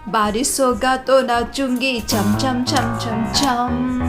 बारिश होगा तो नाचूंगी चम चम चम चम चम।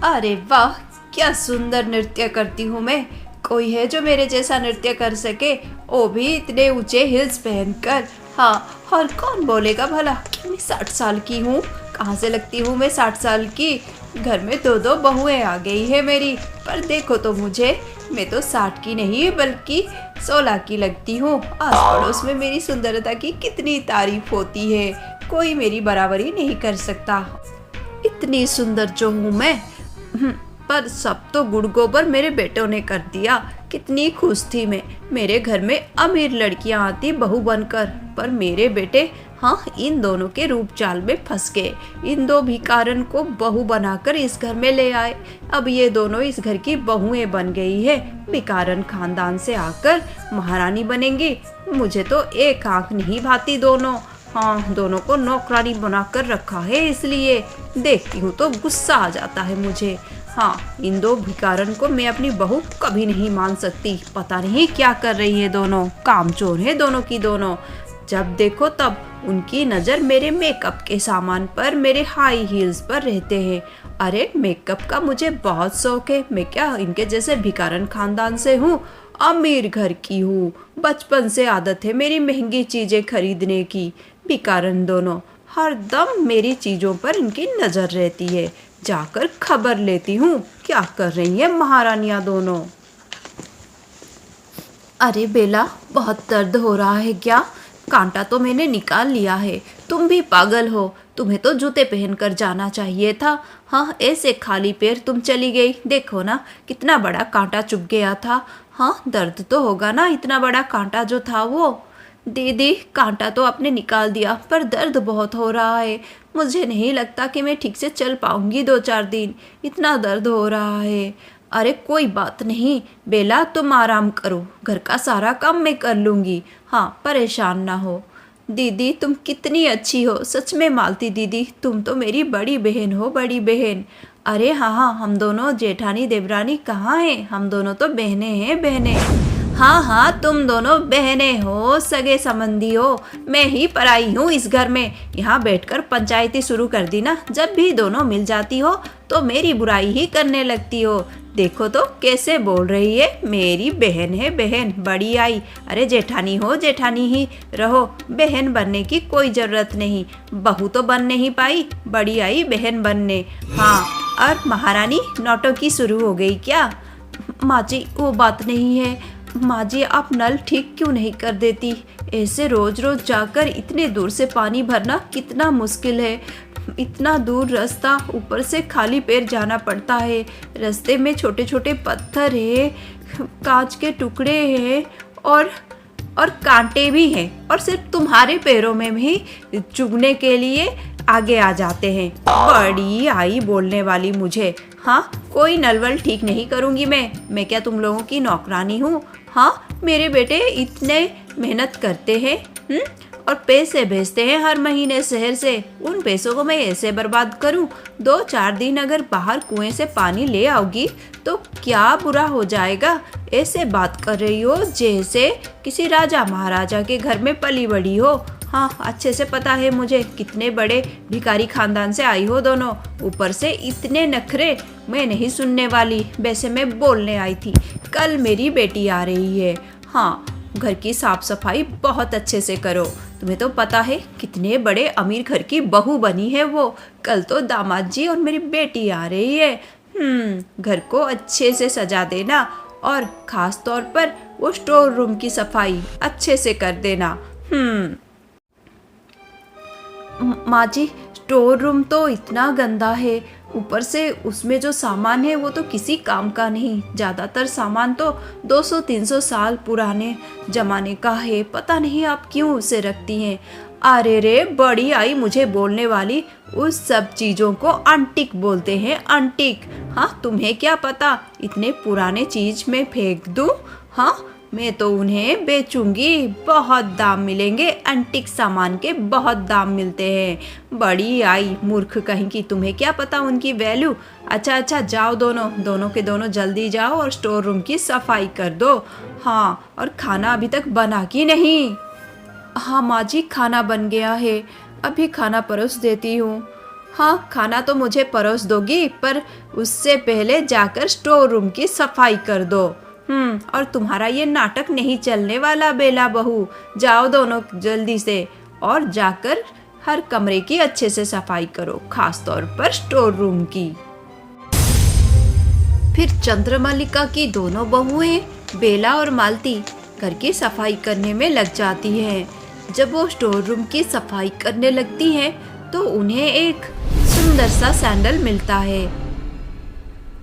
अरे वाह, क्या सुंदर नृत्य करती हूँ मैं। कोई है जो मेरे जैसा नृत्य कर सके, वो भी इतने ऊंचे हिल्स पहनकर। हाँ, और कौन बोलेगा भला कि मैं 60 साल की हूँ। कहाँ से लगती हूँ मैं 60 साल की। घर में दो दो बहुएं आ गई है मेरी। पर देखो तो मुझे, मैं तो 60 की नहीं बल्कि 16 की लगती हूँ। आस पड़ोस में मेरी सुंदरता की कितनी तारीफ होती है, कोई मेरी बराबरी नहीं कर सकता। इतनी सुंदर जो हूँ मैं। पर सब तो गुड़ गोबर मेरे बेटों ने कर दिया। कितनी खुश थी मैं, मेरे घर में अमीर लड़कियां आती बहू बनकर, पर मेरे बेटे हाँ इन दोनों के रूप चाल में फंस गए। इन दो भिखारन को बहू बनाकर इस घर में ले आए। अब ये दोनों इस घर की बहुएं बन गई है। भिखारन खानदान से आकर महारानी बनेंगी। मुझे तो एक आंख नहीं भाती दोनों। हाँ, दोनों को नौकरानी बनाकर रखा है, इसलिए देखती हूँ तो गुस्सा आ जाता है मुझे। हाँ, इन दो भिखारन को मैं अपनी बहू कभी नहीं मान सकती। पता नहीं क्या कर रही है दोनों, कामचोर है दोनों की दोनों। जब देखो तब उनकी नज़र मेरे मेकअप के सामान पर, मेरे हाई हील्स पर रहते हैं। अरे मेकअप का मुझे बहुत शौक है। मैं क्या इनके जैसे भिखारन खानदान से हूँ, अमीर घर की हूँ। बचपन से आदत है मेरी महंगी चीज़ें खरीदने की। भिखारन दोनों हर दम मेरी चीज़ों पर इनकी नज़र रहती है। जाकर खबर लेती हूँ क्या कर रही है महारानियाँ दोनों। अरे बेला, बहुत दर्द हो रहा है क्या? कांटा तो मैंने निकाल लिया है। तुम भी पागल हो, तुम्हें तो जूते पहनकर जाना चाहिए था। हाँ, ऐसे खाली पैर तुम चली गई। देखो ना कितना बड़ा कांटा चुभ गया था। हाँ, दर्द तो होगा ना, इतना बड़ा कांटा जो था वो। दीदी, कांटा तो आपने निकाल दिया, पर दर्द बहुत हो रहा है। मुझे नहीं लगता कि मैं ठीक से चल पाऊंगी 2-4 दिन, इतना दर्द हो रहा है। अरे कोई बात नहीं बेला, तुम आराम करो, घर का सारा काम मैं कर लूँगी। हाँ, परेशान ना हो। दीदी तुम कितनी अच्छी हो, सच में मालती दीदी, तुम तो मेरी बड़ी बहन हो, बड़ी बहन। अरे हाँ हाँ, हम दोनों जेठानी देवरानी कहाँ हैं? हम दोनों तो बहनें हैं, बहनें। हाँ हाँ, तुम दोनों बहनें हो, सगे संबंधी हो। मैं ही पराई हूँ इस घर में। यहाँ बैठकर पंचायती शुरू कर दी ना। जब भी दोनों मिल जाती हो तो मेरी बुराई ही करने लगती हो। देखो तो कैसे बोल रही है, मेरी बहन है बहन, बड़ी आई। अरे जेठानी हो, जेठानी ही रहो, बहन बनने की कोई ज़रूरत नहीं। बहू तो बन नहीं पाई, बड़ी आई बहन बनने। हाँ, और महारानी नौटंकी शुरू हो गई क्या? माँ जी वो बात नहीं है। माँ जी आप नल ठीक क्यों नहीं कर देती? ऐसे रोज रोज जाकर इतने दूर से पानी भरना कितना मुश्किल है। इतना दूर रास्ता, ऊपर से खाली पैर जाना पड़ता है। रास्ते में छोटे छोटे पत्थर है, कांच के टुकड़े हैं और कांटे भी हैं, और सिर्फ तुम्हारे पैरों में भी चुभने के लिए आगे आ जाते हैं। बड़ी आई बोलने वाली मुझे। हाँ, कोई नलवल ठीक नहीं करूँगी मैं क्या तुम लोगों की नौकरानी हूँ? हाँ, मेरे बेटे इतने मेहनत करते हैं और पैसे भेजते हैं हर महीने शहर से। उन पैसों को मैं ऐसे बर्बाद करूं? 2-4 दिन अगर बाहर कुएं से पानी ले आओगी तो क्या बुरा हो जाएगा? ऐसे बात कर रही हो जैसे किसी राजा महाराजा के घर में पली बड़ी हो। हाँ, अच्छे से पता है मुझे कितने बड़े भिखारी खानदान से आई हो दोनों। ऊपर से इतने नखरे, मैं नहीं सुनने वाली। वैसे मैं बोलने आई थी, कल मेरी बेटी आ रही है। हाँ, घर की साफ सफाई बहुत अच्छे से करो। तुम्हें तो पता है कितने बड़े अमीर घर की बहू बनी है वो। कल तो दामाद जी और मेरी बेटी आ रही है। घर को अच्छे से सजा देना, और ख़ास तौर पर वो स्टोर रूम की सफाई अच्छे से कर देना। माँ जी, स्टोर रूम तो इतना गंदा है, ऊपर से उसमें जो सामान है वो तो किसी काम का नहीं। ज़्यादातर सामान तो 200-300 साल पुराने ज़माने का है। पता नहीं आप क्यों उसे रखती हैं। अरे रे, बड़ी आई मुझे बोलने वाली। उस सब चीज़ों को अंटिक बोलते हैं, अंटिक। हाँ, तुम्हें क्या पता, इतने पुराने चीज़ में फेंक दूँ? हाँ, मैं तो उन्हें बेचूंगी, बहुत दाम मिलेंगे, एंटीक सामान के बहुत दाम मिलते हैं। बड़ी आई मूर्ख कहीं की, तुम्हें क्या पता उनकी वैल्यू। अच्छा जाओ दोनों के दोनों जल्दी जाओ और स्टोर रूम की सफाई कर दो। हाँ, और खाना अभी तक बना कि नहीं? हाँ माँ जी, खाना बन गया है, अभी खाना परोस देती हूँ। हाँ, खाना तो मुझे परोस दोगी, पर उससे पहले जाकर स्टोर रूम की सफाई कर दो। और तुम्हारा ये नाटक नहीं चलने वाला बेला बहू। जाओ दोनों जल्दी से और जाकर हर कमरे की अच्छे से सफाई करो, खास तौर पर स्टोर रूम की। फिर चंद्रमल्लिका की दोनों बहुएं बेला और मालती घर की सफाई करने में लग जाती हैं। जब वो स्टोर रूम की सफाई करने लगती हैं तो उन्हें एक सुंदर सा सैंडल मिलता है।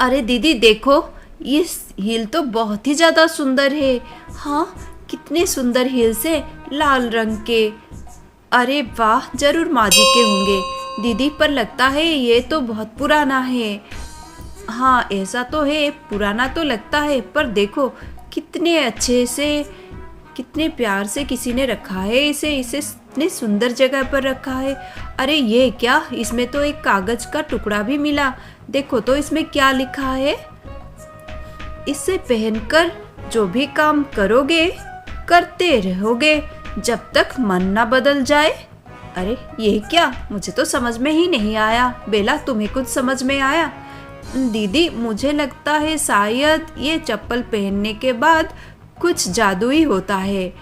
अरे दीदी देखो, ये हील तो बहुत ही ज़्यादा सुंदर है। हाँ, कितने सुंदर हील्स है, लाल रंग के। अरे वाह, जरूर माँ जी के होंगे दीदी, पर लगता है ये तो बहुत पुराना है। हाँ ऐसा तो है, पुराना तो लगता है, पर देखो कितने अच्छे से, कितने प्यार से किसी ने रखा है इसे इतने सुंदर जगह पर रखा है। अरे ये क्या, इसमें तो एक कागज का टुकड़ा भी मिला। देखो तो इसमें क्या लिखा है। इसे पहनकर जो भी काम करोगे करते रहोगे जब तक मन ना बदल जाए। अरे ये क्या, मुझे तो समझ में ही नहीं आया। बेला, तुम्हें कुछ समझ में आया? दीदी मुझे लगता है शायद ये चप्पल पहनने के बाद कुछ जादुई होता है,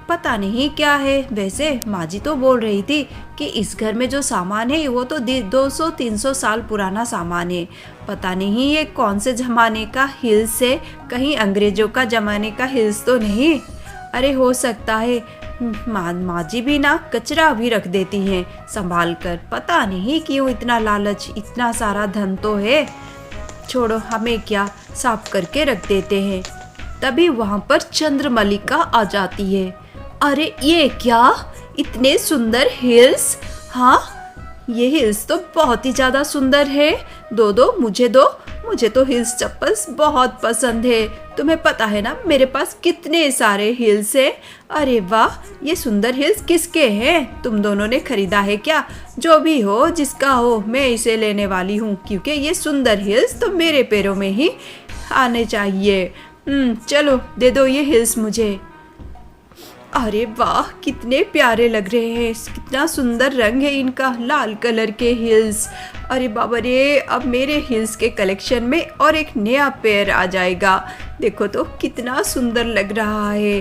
पता नहीं क्या है। वैसे माँ जी तो बोल रही थी कि इस घर में जो सामान है वो तो 200-300 साल पुराना सामान है। पता नहीं ये कौन से ज़माने का हिल्स है, कहीं अंग्रेजों का ज़माने का हिल्स तो नहीं। अरे हो सकता है माँ जी भी ना कचरा भी रख देती हैं संभाल कर, पता नहीं क्यों इतना लालच, इतना सारा धन तो है। छोड़ो, हमें क्या, साफ करके रख देते हैं। तभी वहाँ पर चंद्रमल्लिका आ जाती है। अरे ये क्या, इतने सुंदर हिल्स। हाँ, ये हिल्स तो बहुत ही ज़्यादा सुंदर है। दो मुझे दो, मुझे तो हिल्स चप्पल्स बहुत पसंद है। तुम्हें पता है ना मेरे पास कितने सारे हिल्स हैं। अरे वाह, ये सुंदर हिल्स किसके हैं? तुम दोनों ने खरीदा है क्या? जो भी हो, जिसका हो, मैं इसे लेने वाली हूँ, क्योंकि ये सुंदर हिल्स तो मेरे पैरों में ही आने चाहिए। चलो दे दो ये हिल्स मुझे। अरे वाह, कितने प्यारे लग रहे हैं, कितना सुंदर रंग है इनका, लाल कलर के हिल्स। अरे बाबा रे, अब मेरे हिल्स के कलेक्शन में और एक नया पेयर आ जाएगा। देखो तो कितना सुंदर लग रहा है।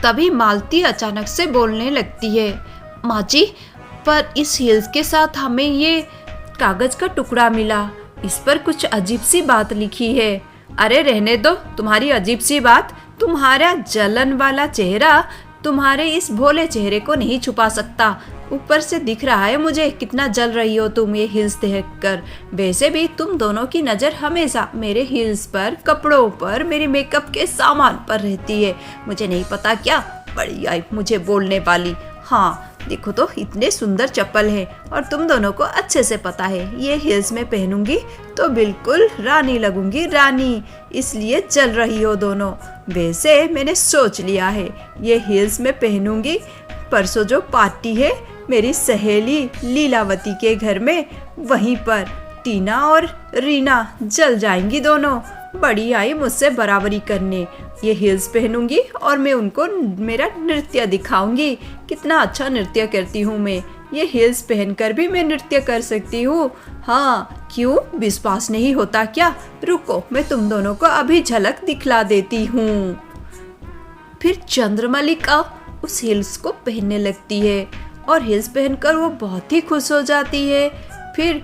तभी मालती अचानक से बोलने लगती है, माँ जी, पर इस हिल्स के साथ हमें ये कागज का टुकड़ा मिला, इस पर कुछ अजीब सी बात लिखी है। अरे रहने दो तुम्हारी अजीब सी बात, तुम्हारा जलन वाला चेहरा तुम्हारे इस भोले चेहरे को नहीं छुपा सकता। ऊपर से दिख रहा है मुझे कितना जल रही हो तुम ये हिल्स देखकर। वैसे भी तुम दोनों की नज़र हमेशा मेरे हिल्स पर, कपड़ों पर, मेरे मेकअप के सामान पर रहती है। मुझे नहीं पता क्या, बड़ी आई मुझे बोलने वाली। हाँ देखो तो इतने सुंदर चप्पल है, और तुम दोनों को अच्छे से पता है ये हिल्स में पहनूंगी तो बिल्कुल रानी लगूंगी, रानी, इसलिए चल रही हो दोनों। वैसे मैंने सोच लिया है ये हिल्स में पहनूंगी, परसों जो पार्टी है मेरी सहेली लीलावती के घर में, वहीं पर टीना और रीना जल जाएंगी दोनों। बड़ी आई मुझसे बराबरी करने। ये हिल्स पहनूंगी और मैं उनको मेरा नृत्य दिखाऊंगी, कितना अच्छा नृत्य करती हूँ मैं। ये हिल्स पहनकर भी मैं नृत्य कर सकती हूँ। हाँ, क्यों विश्वास नहीं होता क्या? रुको, मैं तुम दोनों को अभी झलक दिखला देती हूँ। फिर चंद्रमल्लिका उस हिल्स को पहनने लगती है और हिल्स पहनकर वो बहुत ही खुश हो जाती है। फिर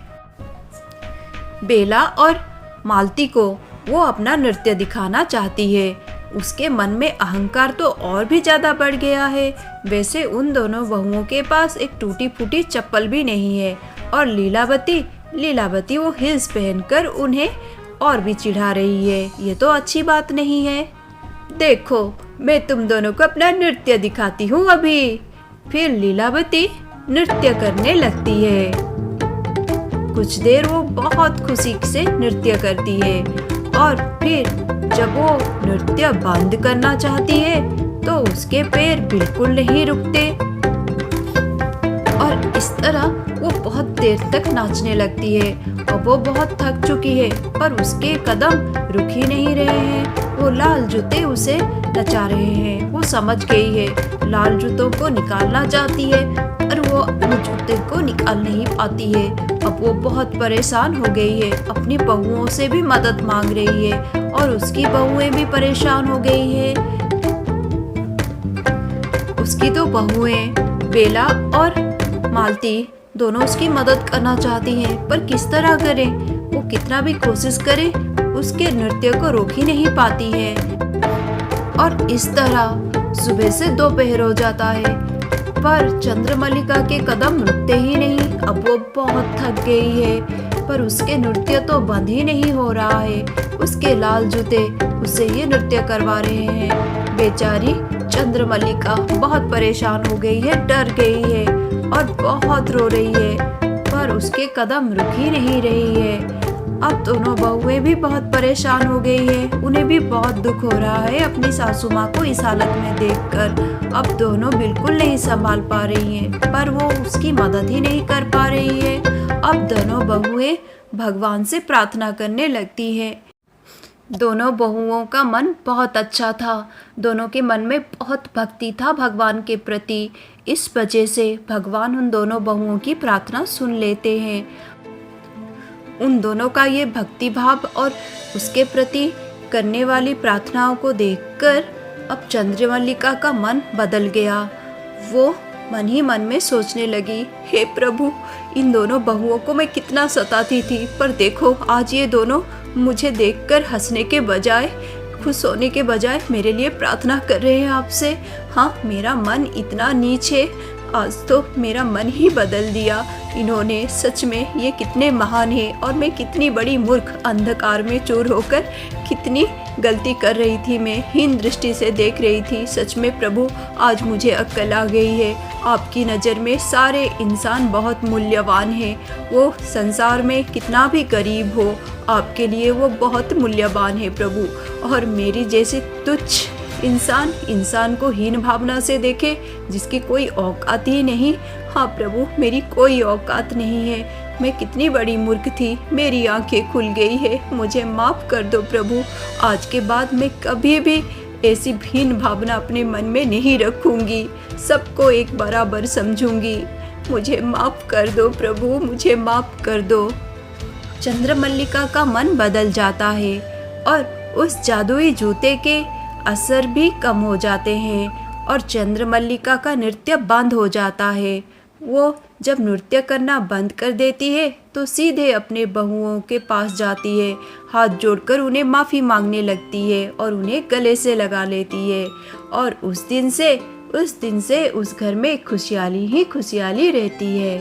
बेला और मालती को वो अपना नृत्य दिखाना चाहती है। उसके मन में अहंकार तो और भी ज़्यादा बढ़ गया है। वैसे उन दोनों बहुओं के पास एक टूटी फूटी चप्पल भी नहीं है, और लीलावती वो हिल्स पहनकर उन्हें और भी चिढ़ा रही है। ये तो अच्छी बात नहीं है। देखो, मैं तुम दोनों को अपना नृत्य दिखाती हूँ अभी। फिर लीलावती नृत्य करने लगती है। कुछ देर वो बहुत खुशी से नृत्य करती है और फिर जब वो नृत्य बंद करना चाहती है तो उसके पैर बिल्कुल नहीं रुकते और इस तरह वो बहुत देर तक नाचने लगती है। और वो बहुत थक चुकी है पर उसके कदम रुक ही नहीं रहे हैं। वो लाल जूते उसे नचा रहे हैं। वो समझ गई है, लाल जूतों को निकालना चाहती है पर वो अपने जूते को निकाल नहीं पाती है। अब वो बहुत परेशान हो गई है, अपनी बहुओं से भी मदद मांग रही है और उसकी बहुएं भी परेशान हो गई है। उसकी दो बहुएं बेला और मालती दोनों उसकी मदद करना चाहती हैं पर किस तरह करे। वो कितना भी कोशिश करे उसके नृत्य को रोक ही नहीं पाती है और इस तरह सुबह से दोपहर हो जाता है पर चंद्रमल्लिका के कदम रुकते ही नहीं। अब वो बहुत थक गई है पर उसके नृत्य तो बंद ही नहीं हो रहा है। उसके लाल जूते उसे ये नृत्य करवा रहे हैं। बेचारी चंद्रमल्लिका बहुत परेशान हो गई है, डर गई है और बहुत रो रही है पर उसके कदम रुक ही नहीं रही है। अब दोनों बहुएं भी बहुत परेशान हो गई है। उन्हें भी बहुत दुख हो रहा है अपनी सासू माँ को इस हालत में देखकर। अब दोनों बिल्कुल नहीं संभाल पा रही हैं पर वो उसकी मदद ही नहीं कर पा रही है। अब दोनों बहुएं भगवान से प्रार्थना करने लगती है। दोनों बहुओं का मन बहुत अच्छा था। दोनों के मन में बहुत भक्ति था भगवान के प्रति। इस वजह से भगवान उन दोनों बहुओं की प्रार्थना सुन लेते हैं। उन दोनों का ये भक्ति भाव और उसके प्रति करने वाली प्रार्थनाओं को देखकर अब चंद्रमल्लिका का मन बदल गया। वो मन ही मन में सोचने लगी, हे प्रभु, इन दोनों बहुओं को मैं कितना सताती थी पर देखो आज ये दोनों मुझे देखकर हंसने के बजाय, खुश होने के बजाय मेरे लिए प्रार्थना कर रहे हैं आपसे। हाँ, मेरा मन इतना नीच है, आज तो मेरा मन ही बदल दिया इन्होंने। सच में ये कितने महान है और मैं कितनी बड़ी मूर्ख, अंधकार में चूर होकर कितनी गलती कर रही थी। मैं हीन दृष्टि से देख रही थी। सच में प्रभु, आज मुझे अक्ल आ गई है। आपकी नज़र में सारे इंसान बहुत मूल्यवान हैं। वो संसार में कितना भी गरीब हो, आपके लिए वो बहुत मूल्यवान है प्रभु। और मेरी जैसे तुच्छ इंसान को हीन भावना से देखे जिसकी कोई औकात ही नहीं। हाँ प्रभु, मेरी कोई औकात नहीं है। मैं कितनी बड़ी मूर्ख थी। मेरी आंखें खुल गई है। मुझे माफ़ कर दो प्रभु। आज के बाद मैं कभी भी ऐसी हीन भावना अपने मन में नहीं रखूंगी। सबको एक बराबर समझूंगी। मुझे माफ़ कर दो प्रभु, मुझे माफ़ कर दो। चंद्रमल्लिका का मन बदल जाता है और उस जादुई जूते के असर भी कम हो जाते हैं और चंद्रमल्लिका का नृत्य बंद हो जाता है। वो जब नृत्य करना बंद कर देती है तो सीधे अपने बहुओं के पास जाती है, हाथ जोड़कर उन्हें माफ़ी मांगने लगती है और उन्हें गले से लगा लेती है। और उस दिन से उस घर में खुशहाली ही खुशहाली रहती है।